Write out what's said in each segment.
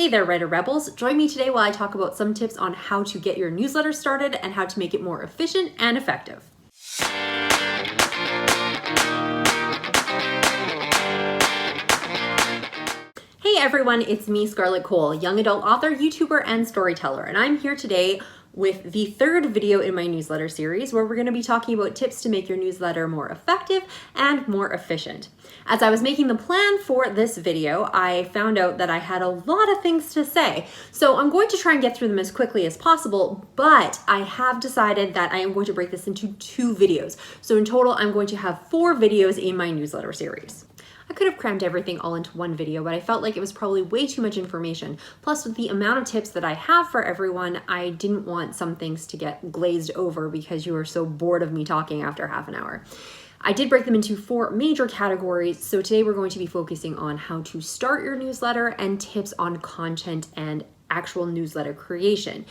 Hey there, Writer Rebels. Join me today while I talk about some tips on how to get your newsletter started and how to make it more efficient and effective. Hey everyone, it's me, Scarlett Kol, young adult author, YouTuber, and storyteller, and I'm here today with the third video in my newsletter series where we're going to be talking about tips to make your newsletter more effective and more efficient. As I was making the plan for this video, I found out that I had a lot of things to say. So I'm going to try and get through them as quickly as possible, but I have decided that I am going to break this into 2 videos. So in total, I'm going to have 4 videos in my newsletter series. I could have crammed everything all into one video, but I felt like it was probably way too much information. Plus, with the amount of tips that I have for everyone, I didn't want some things to get glazed over because you were so bored of me talking after half an hour. I did break them into 4 major categories, so today we're going to be focusing on how to start your newsletter and tips on content and actual newsletter creation.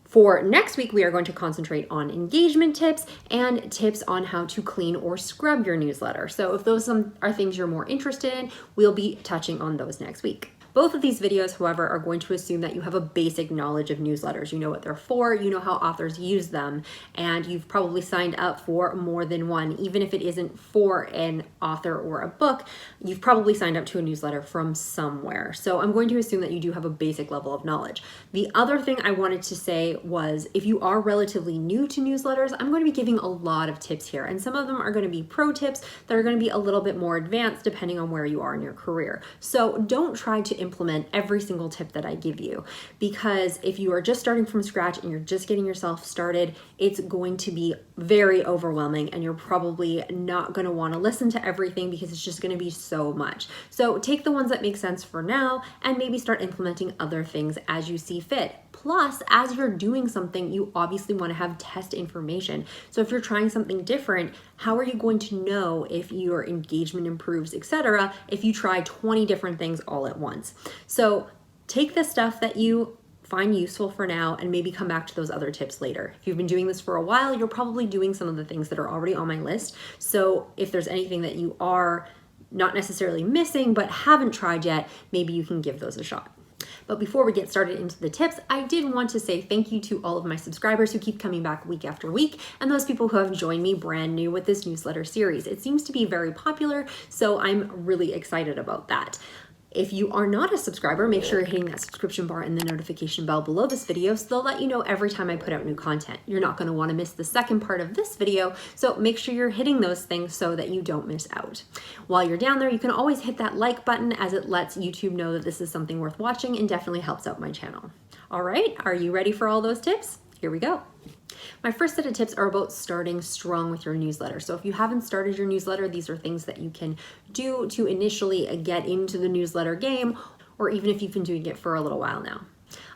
For next week, we are going to concentrate on engagement tips and tips on how to clean or scrub your newsletter. So if those are things you're more interested in, we'll be touching on those next week. Both of these videos, however, are going to assume that you have a basic knowledge of newsletters. You know what they're for, you know how authors use them, and you've probably signed up for more than one. Even if it isn't for an author or a book, you've probably signed up to a newsletter from somewhere. So I'm going to assume that you do have a basic level of knowledge. The other thing I wanted to say was if you are relatively new to newsletters, I'm going to be giving a lot of tips here, and some of them are going to be pro tips that are going to be a little bit more advanced depending on where you are in your career. So don't try to implement every single tip that I give you, because if you are just starting from scratch and you're just getting yourself started, it's going to be very overwhelming and you're probably not going to want to listen to everything because it's just going to be so much. So take the ones that make sense for now and maybe start implementing other things as you see fit. Plus, as you're doing something, you obviously want to have test information. So if you're trying something different, how are you going to know if your engagement improves, etc., if you try 20 different things all at once? So take the stuff that you find useful for now and maybe come back to those other tips later. If you've been doing this for a while, you're probably doing some of the things that are already on my list. So if there's anything that you are not necessarily missing but haven't tried yet, maybe you can give those a shot. But before we get started into the tips, I did want to say thank you to all of my subscribers who keep coming back week after week, and those people who have joined me brand new with this newsletter series. It seems to be very popular, so I'm really excited about that. If you are not a subscriber, make sure you're hitting that subscription bar and the notification bell below this video so they'll let you know every time I put out new content. You're not going to want to miss the second part of this video, so make sure you're hitting those things so that you don't miss out. While you're down there, you can always hit that like button as it lets YouTube know that this is something worth watching and definitely helps out my channel. All right, are you ready for all those tips? Here we go. My first set of tips are about starting strong with your newsletter. So if you haven't started your newsletter, these are things that you can do to initially get into the newsletter game, or even if you've been doing it for a little while now.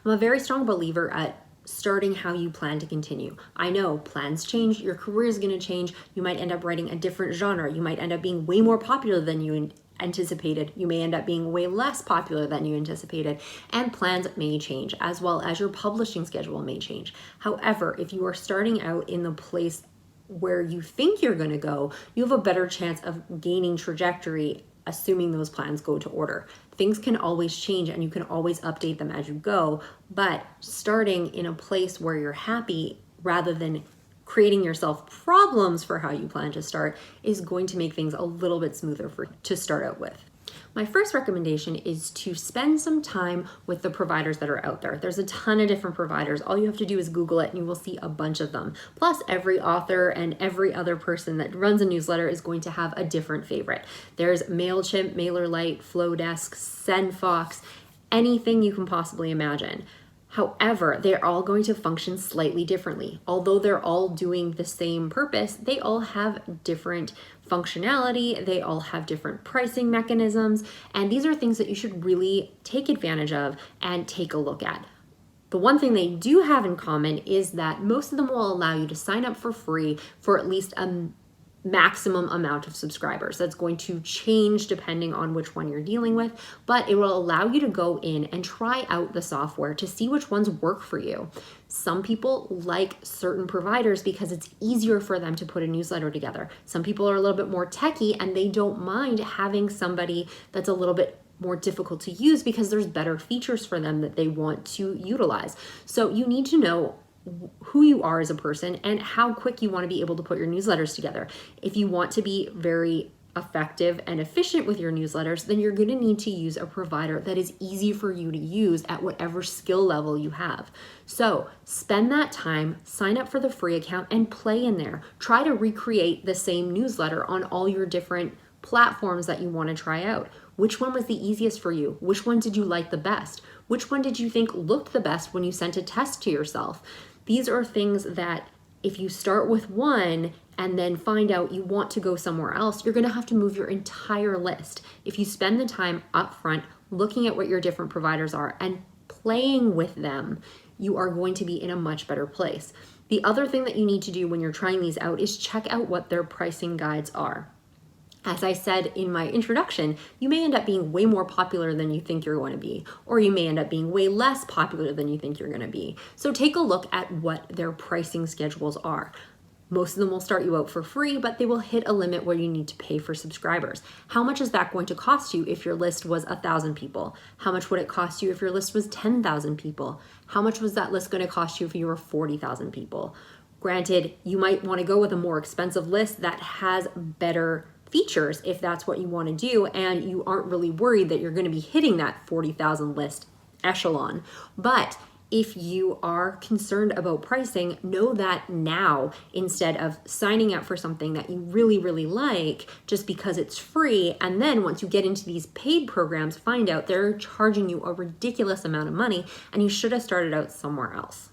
I'm a very strong believer at starting how you plan to continue. I know plans change, your career is going to change, you might end up writing a different genre, you might end up being way more popular than you anticipated. You may end up being way less popular than you anticipated, and plans may change, as well as your publishing schedule may change. However, if you are starting out in the place where you think you're going to go, you have a better chance of gaining trajectory, assuming those plans go to order. Things can always change and you can always update them as you go, but starting in a place where you're happy rather than creating yourself problems for how you plan to start is going to make things a little bit smoother to start out with. My first recommendation is to spend some time with the providers that are out there. There's a ton of different providers. All you have to do is Google it and you will see a bunch of them. Plus, every author and every other person that runs a newsletter is going to have a different favorite. There's MailChimp, MailerLite, Flowdesk, SendFox, anything you can possibly imagine. However, they're all going to function slightly differently. Although they're all doing the same purpose, they all have different functionality, they all have different pricing mechanisms, and these are things that you should really take advantage of and take a look at. The one thing they do have in common is that most of them will allow you to sign up for free for at least a maximum amount of subscribers. That's going to change depending on which one you're dealing with, but it will allow you to go in and try out the software to see which ones work for you. Some people like certain providers because it's easier for them to put a newsletter together. Some people are a little bit more techie and they don't mind having somebody that's a little bit more difficult to use because there's better features for them that they want to utilize. So you need to know who you are as a person and how quick you want to be able to put your newsletters together. If you want to be very effective and efficient with your newsletters, then you're going to need to use a provider that is easy for you to use at whatever skill level you have. So spend that time, sign up for the free account, and play in there. Try to recreate the same newsletter on all your different platforms that you want to try out. Which one was the easiest for you? Which one did you like the best? Which one did you think looked the best when you sent a test to yourself? These are things that if you start with one and then find out you want to go somewhere else, you're going to have to move your entire list. If you spend the time up front looking at what your different providers are and playing with them, you are going to be in a much better place. The other thing that you need to do when you're trying these out is check out what their pricing guides are. As I said in my introduction, you may end up being way more popular than you think you're going to be, or you may end up being way less popular than you think you're going to be. So take a look at what their pricing schedules are. Most of them will start you out for free, but they will hit a limit where you need to pay for subscribers. How much is that going to cost you if your list was 1,000 people? How much would it cost you if your list was 10,000 people? How much was that list going to cost you if you were 40,000 people? Granted, you might want to go with a more expensive list that has better features if that's what you want to do, and you aren't really worried that you're going to be hitting that 40,000 list echelon. But if you are concerned about pricing, know that now, instead of signing up for something that you really, really like just because it's free, and then once you get into these paid programs, find out they're charging you a ridiculous amount of money and you should have started out somewhere else.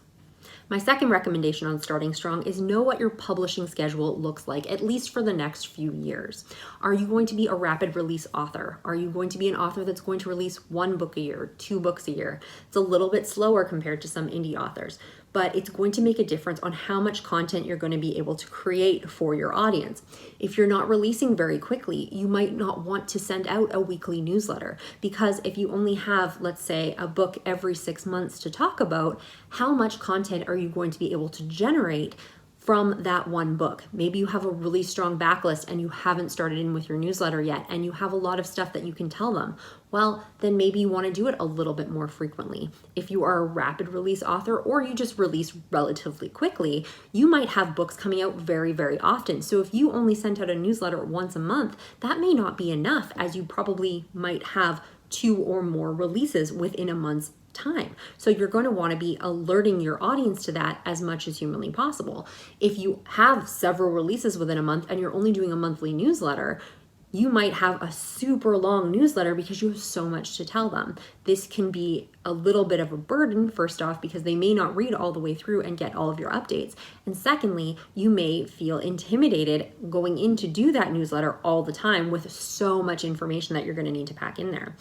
My second recommendation on starting strong is know what your publishing schedule looks like, at least for the next few years. Are you going to be a rapid release author? Are you going to be an author that's going to release 1 book a year, 2 books a year? It's a little bit slower compared to some indie authors, but it's going to make a difference on how much content you're going to be able to create for your audience. If you're not releasing very quickly, you might not want to send out a weekly newsletter, because if you only have, let's say, a book every 6 months to talk about, how much content are you going to be able to generate from that one book? Maybe you have a really strong backlist and you haven't started in with your newsletter yet, and you have a lot of stuff that you can tell them. Well, then maybe you want to do it a little bit more frequently. If you are a rapid release author, or you just release relatively quickly, you might have books coming out very, very often. So if you only sent out a newsletter once a month, that may not be enough, as you probably might have 2 or more releases within a month's time. So you're going to want to be alerting your audience to that as much as humanly possible. If you have several releases within a month and you're only doing a monthly newsletter, you might have a super long newsletter because you have so much to tell them. This can be a little bit of a burden, first off, because they may not read all the way through and get all of your updates. And secondly, you may feel intimidated going in to do that newsletter all the time with so much information that you're going to need to pack in there.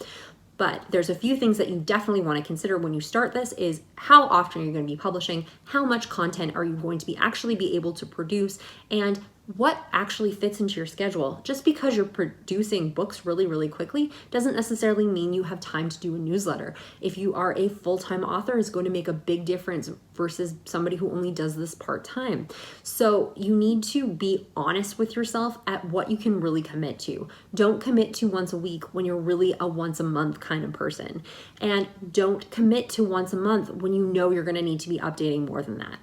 But there's a few things that you definitely want to consider when you start this: is how often you're going to be publishing, how much content are you going to be actually be able to produce, and what actually fits into your schedule. Just because you're producing books really, really quickly doesn't necessarily mean you have time to do a newsletter. If you are a full-time author, it's going to make a big difference versus somebody who only does this part-time. So you need to be honest with yourself at what you can really commit to. Don't commit to once a week when you're really a once a month kind of person. And don't commit to once a month when you know you're going to need to be updating more than that.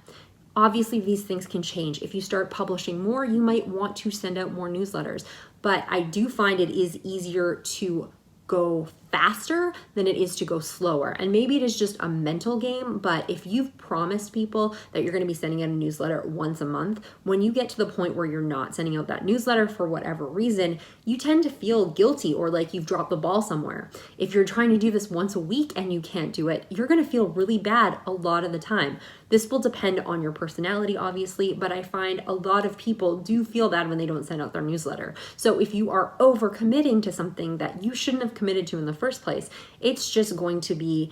Obviously, these things can change. If you start publishing more, you might want to send out more newsletters. But I do find it is easier to go faster than it is to go slower. And maybe it is just a mental game, but if you've promised people that you're going to be sending out a newsletter once a month, when you get to the point where you're not sending out that newsletter for whatever reason, you tend to feel guilty or like you've dropped the ball somewhere. If you're trying to do this once a week and you can't do it, you're going to feel really bad a lot of the time. This will depend on your personality, obviously, but I find a lot of people do feel bad when they don't send out their newsletter. So if you are overcommitting to something that you shouldn't have committed to in the first place, it's just going to be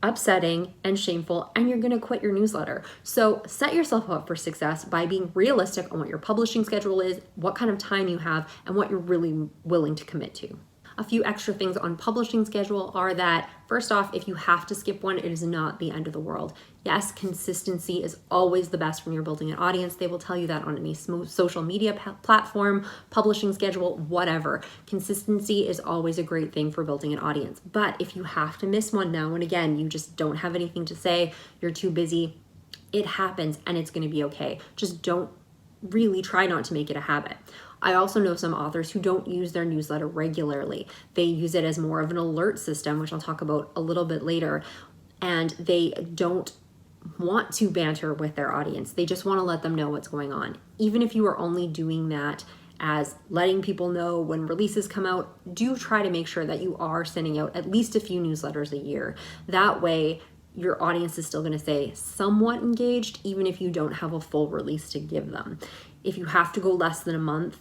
upsetting and shameful, and you're going to quit your newsletter. So set yourself up for success by being realistic on what your publishing schedule is, what kind of time you have, and what you're really willing to commit to. A few extra things on publishing schedule are that, first off, if you have to skip one, it is not the end of the world. Yes, consistency is always the best when you're building an audience. They will tell you that on any social media platform, publishing schedule, whatever. Consistency is always a great thing for building an audience. But if you have to miss one now and again, you just don't have anything to say, you're too busy, it happens and it's going to be okay. Just don't really try not to make it a habit. I also know some authors who don't use their newsletter regularly. They use it as more of an alert system, which I'll talk about a little bit later, and they don't want to banter with their audience. They just want to let them know what's going on. Even if you are only doing that as letting people know when releases come out, do try to make sure that you are sending out at least a few newsletters a year. That way, your audience is still going to stay somewhat engaged, even if you don't have a full release to give them. If you have to go less than a month,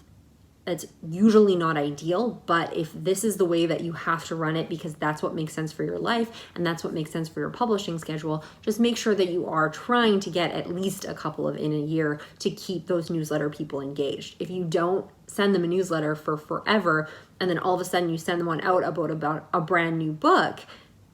that's usually not ideal, but if this is the way that you have to run it because that's what makes sense for your life and that's what makes sense for your publishing schedule, just make sure that you are trying to get at least a couple of in a year to keep those newsletter people engaged. If you don't send them a newsletter for forever and then all of a sudden you send one out about a brand new book,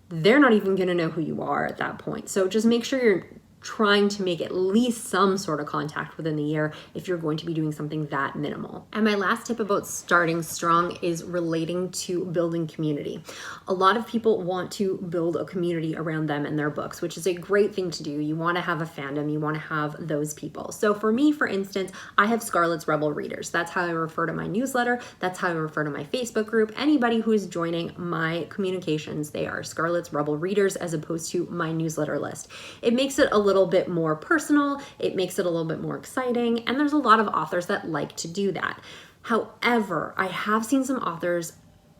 they're not even going to know who you are at that point. So just make sure you're trying to make at least some sort of contact within the year if you're going to be doing something that minimal. And my last tip about starting strong is relating to building community. A lot of people want to build a community around them and their books, which is a great thing to do. You want to have a fandom, you want to have those people. So for me, for instance, I have Scarlett's Rebel Readers. That's how I refer to my newsletter. That's how I refer to my Facebook group. Anybody who is joining my communications, they are Scarlett's Rebel Readers as opposed to my newsletter list. It makes it a little bit more personal, it makes it a little bit more exciting, and there's a lot of authors that like to do that. However, I have seen some authors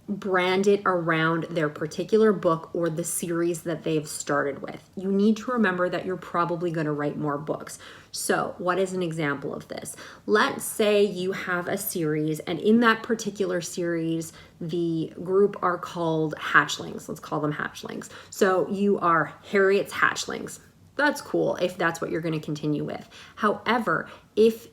brand it around their particular book or the series that they've started with. You need to remember that you're probably going to write more books. So what is an example of this? Let's say you have a series, and in that particular series, the group are called Hatchlings. Let's call them Hatchlings. So you are Harriet's Hatchlings. That's cool if that's what you're going to continue with. However, if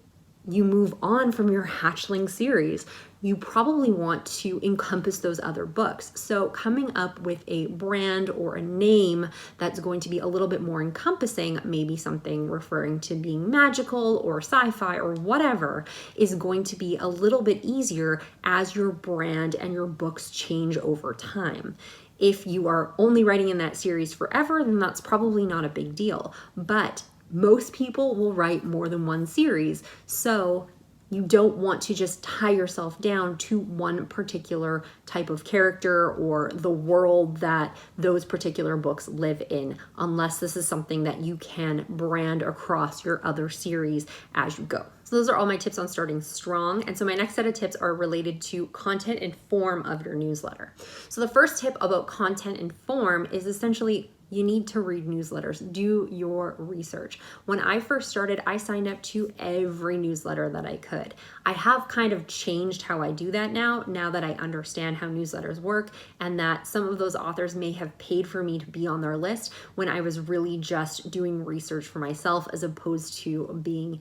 you move on from your Hatchling series, you probably want to encompass those other books. So coming up with a brand or a name that's going to be a little bit more encompassing, maybe something referring to being magical or sci-fi or whatever, is going to be a little bit easier as your brand and your books change over time. If you are only writing in that series forever, then that's probably not a big deal. But most people will write more than one series, so you don't want to just tie yourself down to one particular type of character or the world that those particular books live in, unless this is something that you can brand across your other series as you go. So those are all my tips on starting strong. And so my next set of tips are related to content and form of your newsletter. So the first tip about content and form is essentially you need to read newsletters. Do your research. When I first started, I signed up to every newsletter that I could. I have kind of changed how I do that now that I understand how newsletters work and that some of those authors may have paid for me to be on their list when I was really just doing research for myself as opposed to being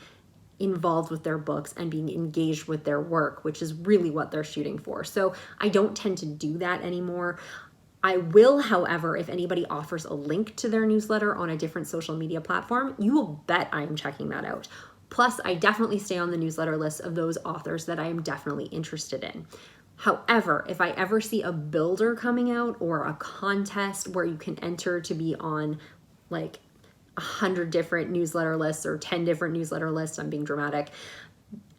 involved with their books and being engaged with their work, which is really what they're shooting for. So I don't tend to do that anymore. I will, however, if anybody offers a link to their newsletter on a different social media platform, you will bet I am checking that out. Plus, I definitely stay on the newsletter list of those authors that I am definitely interested in. However, if I ever see a builder coming out or a contest where you can enter to be on like 100 different newsletter lists or 10 different newsletter lists, I'm being dramatic,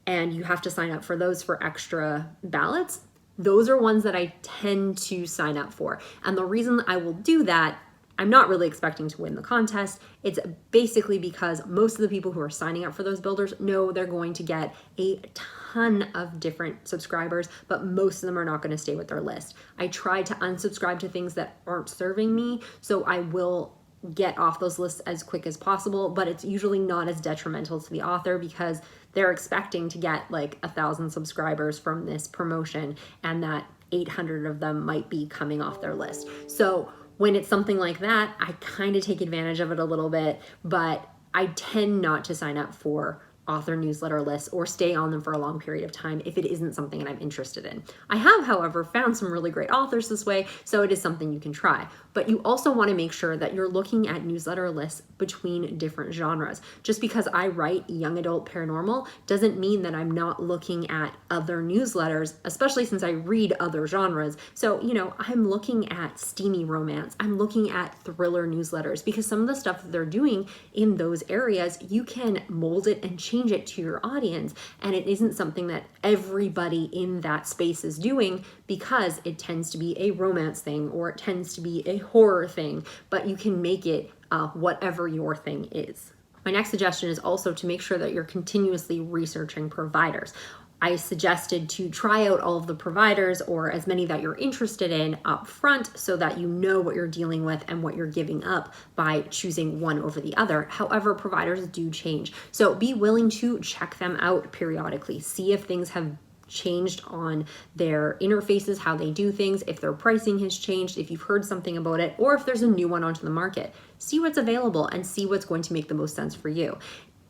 and you have to sign up for those for extra ballots, those are ones that I tend to sign up for. And the reason I will do that, I'm not really expecting to win the contest. It's basically because most of the people who are signing up for those builders know they're going to get a ton of different subscribers, but most of them are not going to stay with their list. I try to unsubscribe to things that aren't serving me, so I will get off those lists as quick as possible, but it's usually not as detrimental to the author because they're expecting to get like 1,000 subscribers from this promotion and that 800 of them might be coming off their list. So when it's something like that, I kind of take advantage of it a little bit, but I tend not to sign up for author newsletter lists or stay on them for a long period of time if it isn't something that I'm interested in. I have, however, found some really great authors this way, so it is something you can try. But you also want to make sure that you're looking at newsletter lists between different genres. Just because I write young adult paranormal doesn't mean that I'm not looking at other newsletters, especially since I read other genres. So, I'm looking at steamy romance. I'm looking at thriller newsletters, because some of the stuff that they're doing in those areas, you can mold it and change it to your audience. And it isn't something that everybody in that space is doing, because it tends to be a romance thing or it tends to be a horror thing, but you can make it whatever your thing is. My next suggestion is also to make sure that you're continuously researching providers. I suggested to try out all of the providers, or as many that you're interested in, up front, so that you know what you're dealing with and what you're giving up by choosing one over the other. However, providers do change. So be willing to check them out periodically. See if things have changed on their interfaces, how they do things, if their pricing has changed, if you've heard something about it, or if there's a new one onto the market. See what's available and see what's going to make the most sense for you.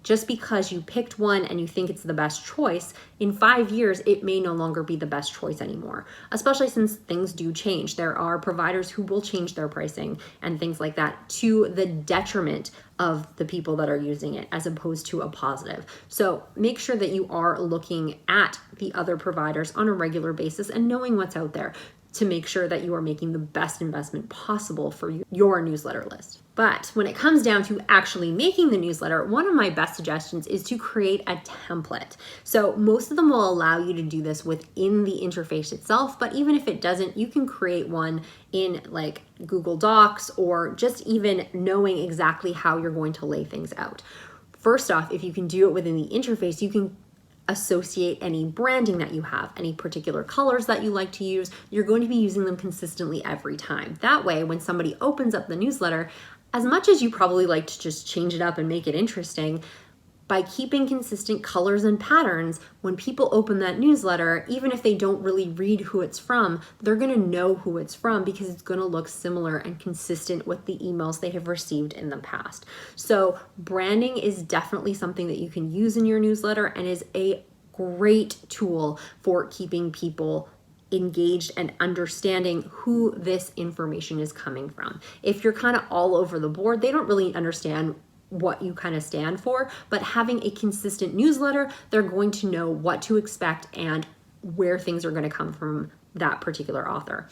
Just because you picked one and you think it's the best choice, in 5 years, it may no longer be the best choice anymore, especially since things do change. There are providers who will change their pricing and things like that to the detriment of the people that are using it, as opposed to a positive. So make sure that you are looking at the other providers on a regular basis and knowing what's out there to make sure that you are making the best investment possible for your newsletter list. But when it comes down to actually making the newsletter, one of my best suggestions is to create a template. So most of them will allow you to do this within the interface itself, but even if it doesn't, you can create one in like Google Docs, or just even knowing exactly how you're going to lay things out. First off, if you can do it within the interface, you can associate any branding that you have, any particular colors that you like to use. You're going to be using them consistently every time. That way, when somebody opens up the newsletter, as much as you probably like to just change it up and make it interesting, by keeping consistent colors and patterns, when people open that newsletter, even if they don't really read who it's from, they're going to know who it's from, because it's going to look similar and consistent with the emails they have received in the past. So branding is definitely something that you can use in your newsletter, and is a great tool for keeping people engaged and understanding who this information is coming from. If you're kind of all over the board, they don't really understand what you kind of stand for, but having a consistent newsletter, they're going to know what to expect and where things are going to come from that particular author.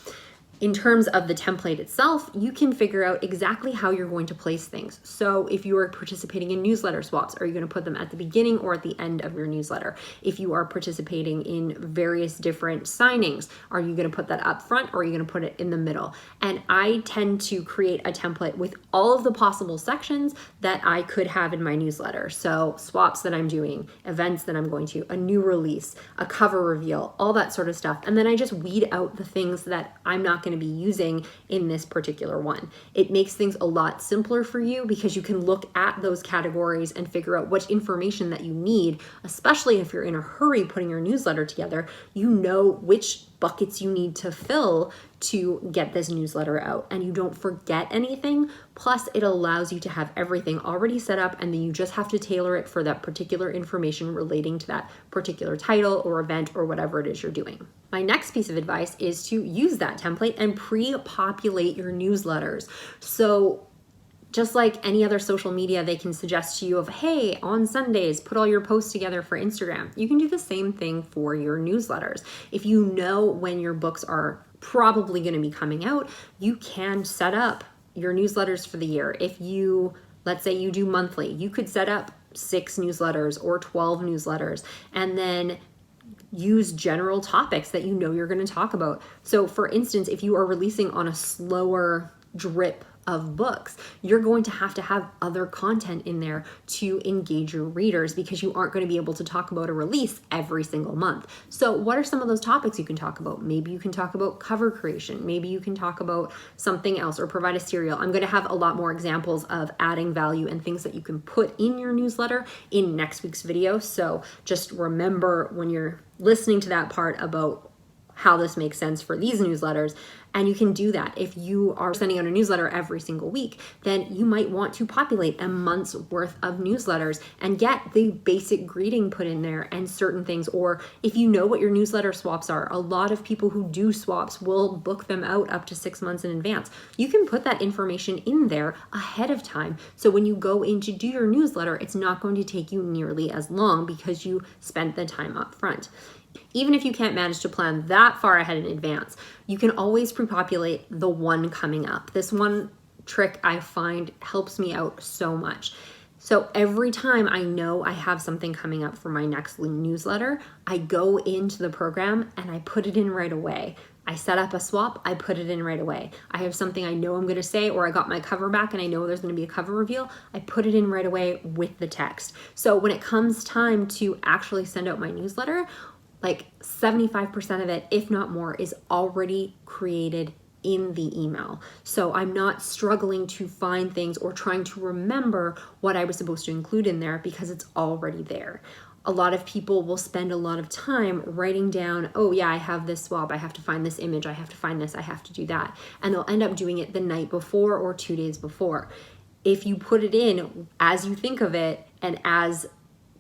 In terms of the template itself, you can figure out exactly how you're going to place things. So if you are participating in newsletter swaps, are you going to put them at the beginning or at the end of your newsletter? If you are participating in various different signings, are you going to put that up front, or are you going to put it in the middle? And I tend to create a template with all of the possible sections that I could have in my newsletter. So swaps that I'm doing, events that I'm going to, a new release, a cover reveal, all that sort of stuff. And then I just weed out the things that I'm not going to be using in this particular one. It makes things a lot simpler for you, because you can look at those categories and figure out which information that you need, especially if you're in a hurry putting your newsletter together. You know which buckets you need to fill to get this newsletter out, and you don't forget anything. Plus, it allows you to have everything already set up, and then you just have to tailor it for that particular information relating to that particular title or event or whatever it is you're doing. My next piece of advice is to use that template and pre-populate your newsletters. So just like any other social media, they can suggest to you of, hey, on Sundays, put all your posts together for Instagram. You can do the same thing for your newsletters. If you know when your books are probably going to be coming out, you can set up your newsletters for the year. If you, let's say you do monthly, you could set up 6 newsletters or 12 newsletters, and then use general topics that you know you're going to talk about. So for instance, if you are releasing on a slower drip of books, you're going to have other content in there to engage your readers, because you aren't going to be able to talk about a release every single month. So what are some of those topics you can talk about? Maybe you can talk about cover creation. Maybe you can talk about something else, or provide a serial. I'm going to have a lot more examples of adding value and things that you can put in your newsletter in next week's video. So just remember when you're listening to that part about how this makes sense for these newsletters. And you can do that. If you are sending out a newsletter every single week, then you might want to populate a month's worth of newsletters and get the basic greeting put in there and certain things. Or if you know what your newsletter swaps are, a lot of people who do swaps will book them out up to 6 months in advance. You can put that information in there ahead of time. So when you go in to do your newsletter, it's not going to take you nearly as long because you spent the time up front. Even if you can't manage to plan that far ahead in advance, you can always pre-populate the one coming up. This one trick I find helps me out so much. So every time I know I have something coming up for my next newsletter, I go into the program and I put it in right away. I set up a swap, I put it in right away. I have something I know I'm going to say, or I got my cover back and I know there's going to be a cover reveal, I put it in right away with the text. So when it comes time to actually send out my newsletter, like 75% of it, if not more, is already created in the email. So I'm not struggling to find things or trying to remember what I was supposed to include in there because it's already there. A lot of people will spend a lot of time writing down, oh yeah, I have this swap, I have to find this image, I have to find this, I have to do that. And they'll end up doing it the night before or 2 days before. If you put it in as you think of it and as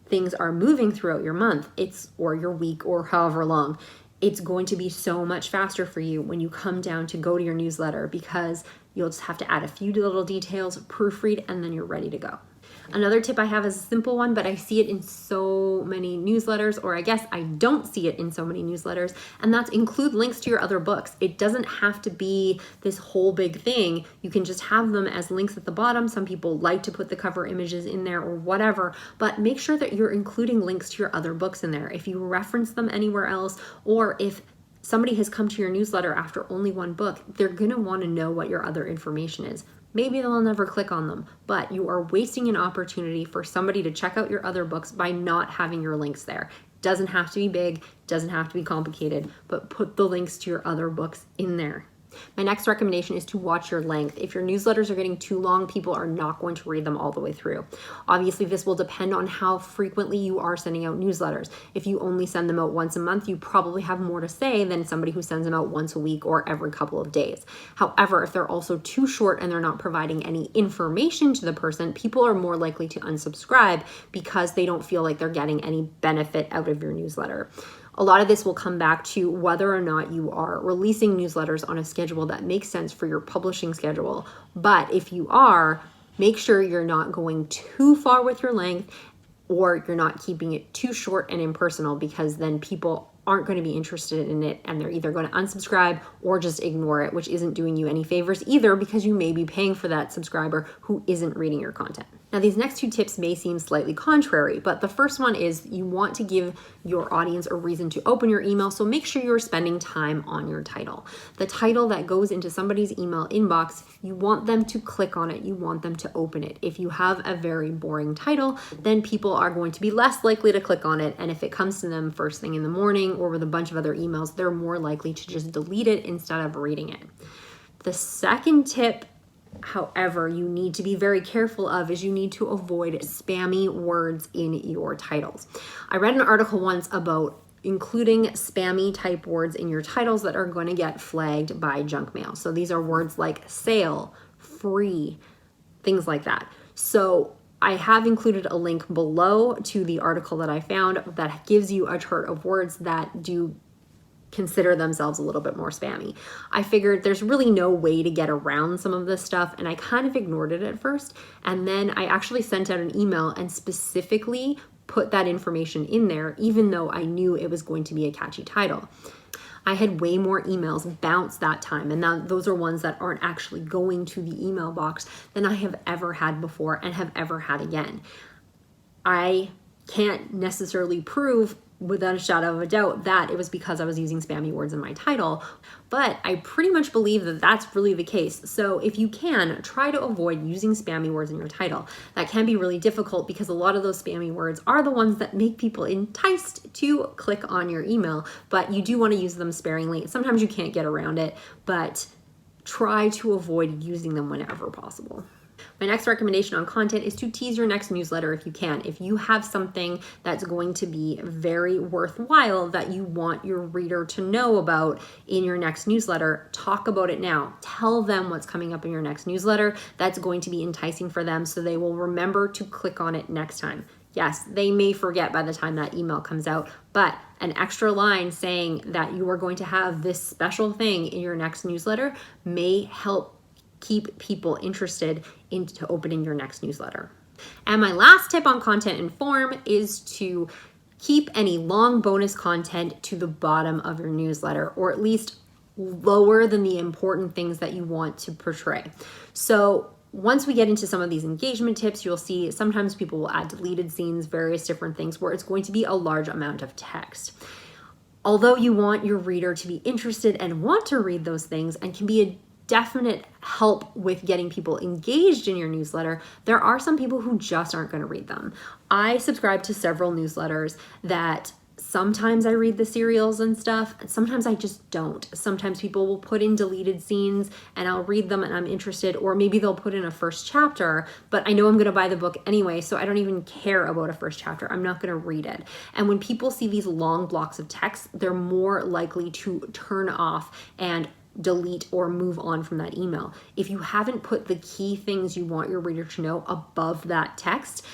things are moving throughout your month, or your week or however long, it's going to be so much faster for you when you come down to go to your newsletter because you'll just have to add a few little details, proofread, and then you're ready to go. Another tip I have is a simple one, but I see it in so many newsletters, or I guess I don't see it in so many newsletters, and that's include links to your other books. It doesn't have to be this whole big thing. You can just have them as links at the bottom. Some people like to put the cover images in there or whatever, but make sure that you're including links to your other books in there. If you reference them anywhere else, or if somebody has come to your newsletter after only one book, they're going to want to know what your other information is. Maybe they'll never click on them, but you are wasting an opportunity for somebody to check out your other books by not having your links there. Doesn't have to be big, doesn't have to be complicated, but put the links to your other books in there. My next recommendation is to watch your length. If your newsletters are getting too long, people are not going to read them all the way through. Obviously, this will depend on how frequently you are sending out newsletters. If you only send them out once a month, you probably have more to say than somebody who sends them out once a week or every couple of days. However, if they're also too short and they're not providing any information to the person, people are more likely to unsubscribe because they don't feel like they're getting any benefit out of your newsletter. A lot of this will come back to whether or not you are releasing newsletters on a schedule that makes sense for your publishing schedule. But if you are, make sure you're not going too far with your length, or you're not keeping it too short and impersonal, because then people aren't going to be interested in it and they're either going to unsubscribe or just ignore it, which isn't doing you any favors either, because you may be paying for that subscriber who isn't reading your content. Now, these next two tips may seem slightly contrary, but the first one is you want to give your audience a reason to open your email, so make sure you're spending time on your title. The title that goes into somebody's email inbox, you want them to click on it, you want them to open it. If you have a very boring title, then people are going to be less likely to click on it, and if it comes to them first thing in the morning or with a bunch of other emails, they're more likely to just delete it instead of reading it. The second tip, however, you need to be very careful of is you need to avoid spammy words in your titles. I read an article once about including spammy type words in your titles that are going to get flagged by junk mail. So these are words like sale, free, things like that. So I have included a link below to the article that I found that gives you a chart of words that do consider themselves a little bit more spammy. I figured there's really no way to get around some of this stuff, and I kind of ignored it at first. And then I actually sent out an email and specifically put that information in there, even though I knew it was going to be a catchy title. I had way more emails bounce that time, and now those are ones that aren't actually going to the email box than I have ever had before and have ever had again. I can't necessarily prove without a shadow of a doubt that it was because I was using spammy words in my title, but I pretty much believe that that's really the case. So if you can, try to avoid using spammy words in your title. That can be really difficult because a lot of those spammy words are the ones that make people enticed to click on your email, but you do want to use them sparingly. Sometimes you can't get around it, but try to avoid using them whenever possible. My next recommendation on content is to tease your next newsletter if you can. If you have something that's going to be very worthwhile that you want your reader to know about in your next newsletter, talk about it now. Tell them what's coming up in your next newsletter that's going to be enticing for them so they will remember to click on it next time. Yes, they may forget by the time that email comes out, but an extra line saying that you are going to have this special thing in your next newsletter may help keep people interested into opening your next newsletter. And my last tip on content and form is to keep any long bonus content to the bottom of your newsletter, or at least lower than the important things that you want to portray. So once we get into some of these engagement tips, you'll see sometimes people will add deleted scenes, various different things where it's going to be a large amount of text. Although you want your reader to be interested and want to read those things and can be a definite help with getting people engaged in your newsletter, there are some people who just aren't going to read them. I subscribe to several newsletters that sometimes I read the serials and stuff, and sometimes I just don't. Sometimes people will put in deleted scenes and I'll read them and I'm interested, or maybe they'll put in a first chapter, but I know I'm going to buy the book anyway, so I don't even care about a first chapter. I'm not going to read it. And when people see these long blocks of text, they're more likely to turn off and delete or move on from that email. If you haven't put the key things you want your reader to know above that text,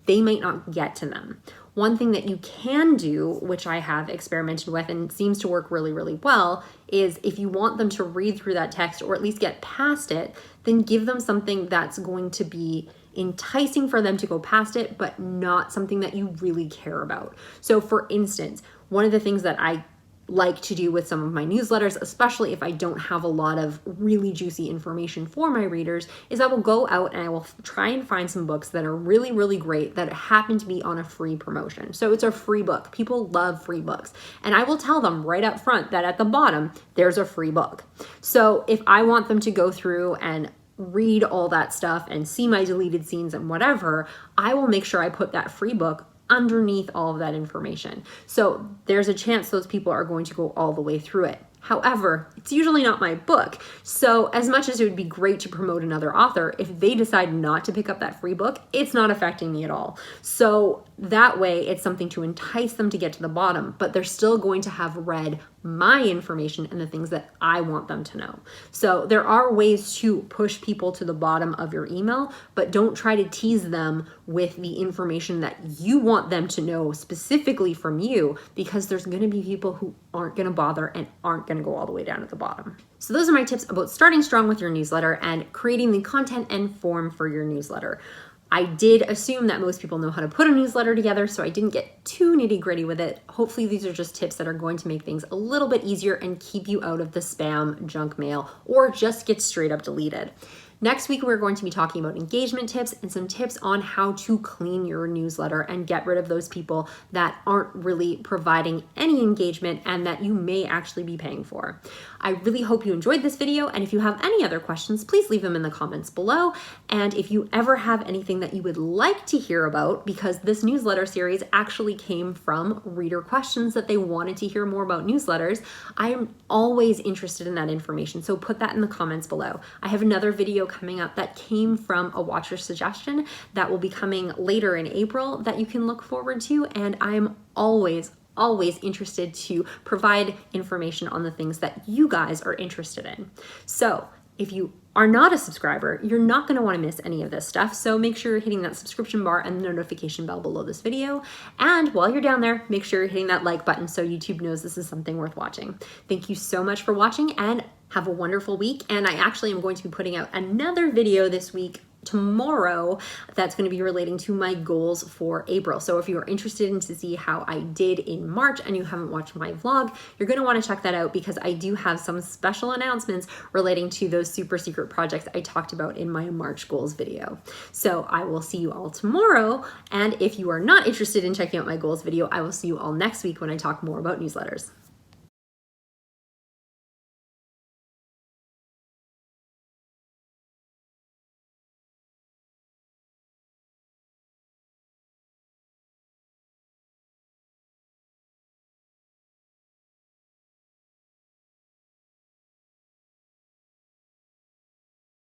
they might not get to them. One thing that you can do, which I have experimented with and seems to work really, really well, is if you want them to read through that text or at least get past it, then give them something that's going to be enticing for them to go past it, but not something that you really care about. So for instance, one of the things that I like to do with some of my newsletters, especially if I don't have a lot of really juicy information for my readers, is I will go out and I will try and find some books that are really, really great that happen to be on a free promotion. So it's a free book. People love free books. And I will tell them right up front that at the bottom, there's a free book. So if I want them to go through and read all that stuff and see my deleted scenes and whatever, I will make sure I put that free book underneath all of that information. So there's a chance those people are going to go all the way through it. However, it's usually not my book. So as much as it would be great to promote another author, if they decide not to pick up that free book, it's not affecting me at all. So that way it's something to entice them to get to the bottom, but they're still going to have read my information and the things that I want them to know. So there are ways to push people to the bottom of your email, but don't try to tease them with the information that you want them to know specifically from you, because there's going to be people who aren't going to bother and aren't going to go all the way down at the bottom. So those are my tips about starting strong with your newsletter and creating the content and form for your newsletter. I did assume that most people know how to put a newsletter together, so I didn't get too nitty-gritty with it. Hopefully these are just tips that are going to make things a little bit easier and keep you out of the spam junk mail, or just get straight up deleted. Next week, we're going to be talking about engagement tips and some tips on how to clean your newsletter and get rid of those people that aren't really providing any engagement and that you may actually be paying for. I really hope you enjoyed this video, and if you have any other questions, please leave them in the comments below. And if you ever have anything that you would like to hear about, because this newsletter series actually came from reader questions that they wanted to hear more about newsletters, I am always interested in that information, so put that in the comments below. I have another video coming up that came from a watcher suggestion that will be coming later in April that you can look forward to, and I'm always interested to provide information on the things that you guys are interested in. So if you are not a subscriber, you're not going to want to miss any of this stuff. So make sure you're hitting that subscription bar and the notification bell below this video. And while you're down there, make sure you're hitting that like button so YouTube knows this is something worth watching. Thank you so much for watching, and have a wonderful week. And I actually am going to be putting out another video this week tomorrow that's going to be relating to my goals for April. So if you are interested in to see how I did in March and you haven't watched my vlog, you're going to want to check that out, because I do have some special announcements relating to those super secret projects I talked about in my March goals video. So I will see you all tomorrow. And if you are not interested in checking out my goals video, I will see you all next week when I talk more about newsletters.